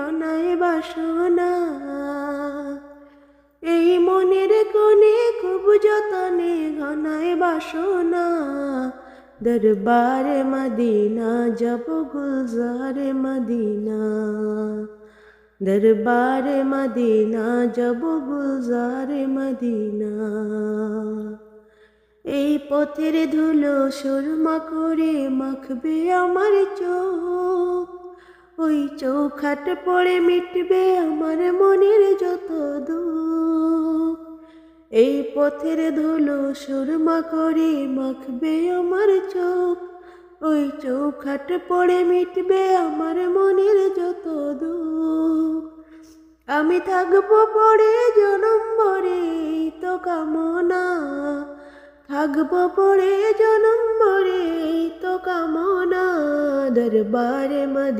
ঘনায় বাসনা। এই মনের কোণে খুব যতনে ঘনায় বাসনা। দরবারে মদিনা যাব গুলজারে মদিনা, দরবারে মদিনা যাব গুলজারে মদিনা। এই পথের ধুলো সুরমা করে মাখবে আমার চোখ, ওই চৌখাট পড়ে মিটবে আমার মনের যত দুঃখ। এই পথের ধুলো সুরমা করে মাখবে আমার চোখ, ওই চৌখাট পড়ে মিটবে আমার মনের যত দুঃখ। আমি থাকবো পড়ে জনম ভরে এই তো কামনা, থাকবো পড়ে জনম ভরে এই তো কামনা। দরবারে মদিনা